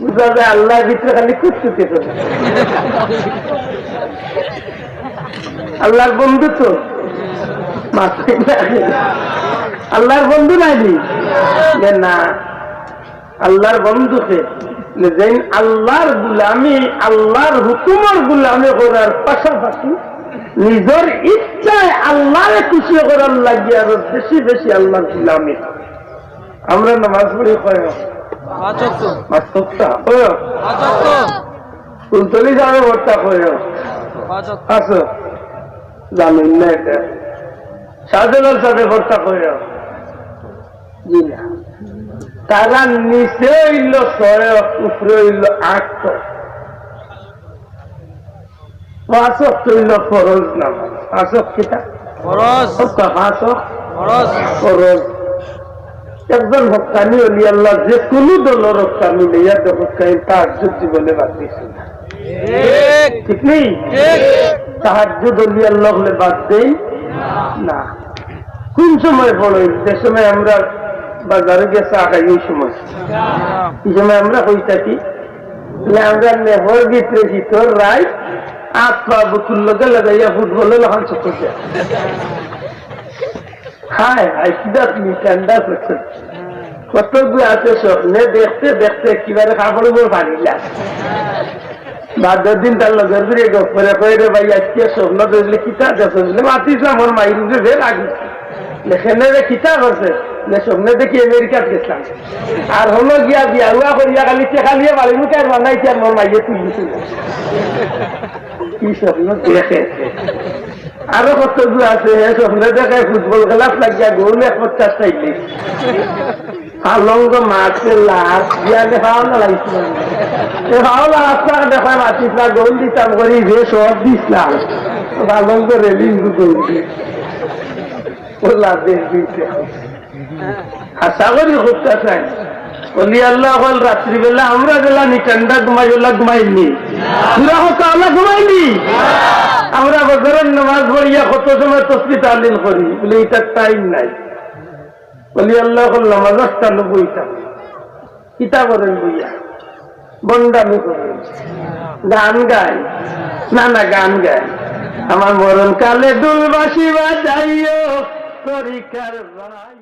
বুঝা যায় আল্লাহর ভিতরে খালি কুচকুচে করে। আল্লাহর বন্ধু তো আল্লাহর বন্ধু নাইনি যে না, আল্লাহর বন্ধুকে যেন আল্লাহর গুলামি, আল্লাহর হুকুমের গুলামি করার পাশাপাশি নিজের ইচ্ছায় আল্লাহরে খুশি করার লাগে আরো বেশি বেশি আল্লাহর গুলামি। আমরা নামাজ পড়ি কয় কুলতলি যাবে ভর্তা কয় আছো জামিন না, এটা শাহজালাল সাথে ভর্তা কয় জি না। তারা নিচে হইল 6, উপরে হইল 8, 5 হইল ফরজ নামাজ। 5 কিতা ফরজ, 5 ফরজ। একজন হক্কানি অলি আল্লাহ যে কোনো দলের হক্কানি লইয়া হক্কানি তাহাজ্জুদ জীবনে বাদ দিয়েছে না, ঠিক নেই? তাহাজ্জুদ অলি আল্লাহ হলে বাদ দেই না। কোন সময় পড়ো? যে সময় আমরা বাজারে গেছে আগাই, এই সময় এই সময় আমরা হয়ে থাকি। আমরা নেহর ভিতরে ভিতর রায় আত্মা বুকুর লগে লাগাইয়া ফুটবলে লখান চক্কর যায়। হায় হায় কিনা তুমি ঠান্ডা করছে, কতগুলো আছে স্বপ্নে দেখতে দেখতে কিভাবে কাপড় ভাঙিলা। বাদ দিন তার লগের ঘুরে গপরে কয়ে রে ভাই আজকে স্বপ্ন দেখলে কিতা দেখে মাতিস আমার মাইর ফের আগে লেখেনে কিতা করছে স্বপ্নে দেখি আমেরিকাত গেছিলাম, আর হলো গিয়া বিয়া হুয়া করিয়া খালি চেখালিয়ে বাড়ি মুখে আর বানাইছে আর মোর মাইয়ে তুলছিল। কি স্বপ্ন দেখে আরো কতগুলো আছে স্বপ্নে দেখে ফুটবল খেলাত লাগিয়া গোল 50 টাইলে আলঙ্গ মাছে লাশ বিয়ালে খাওয়া না লাগছিল, খাওয়া লাস্তা দেখা মাতিসা গোল দিতাম করি যে সব দিসলাম আলঙ্গ রেলিং গোল দিয়ে আশা করি করতে চাই অলি আল্লাহ হল রাত্রিবেলা আমরা গেলা নি ঠান্ডা ঘুমাইলা ঘুমাইনি, পুরা হতো আল্লাহ ঘুমাইনি। আমরা বছরের নামাজ পড়িয়া কত সময় তসবিহ তাহলিল করি বলে এটার টাইম নাই। অলি আল্লাহ হল নামাজ স্থানে বইতাম, কিতা করেন বইয়া বন্ডামি করেন, গান গায় না না গান গায়। আমার মরণ কালে দুলবাসী বাজাইও তরিকার ভাই।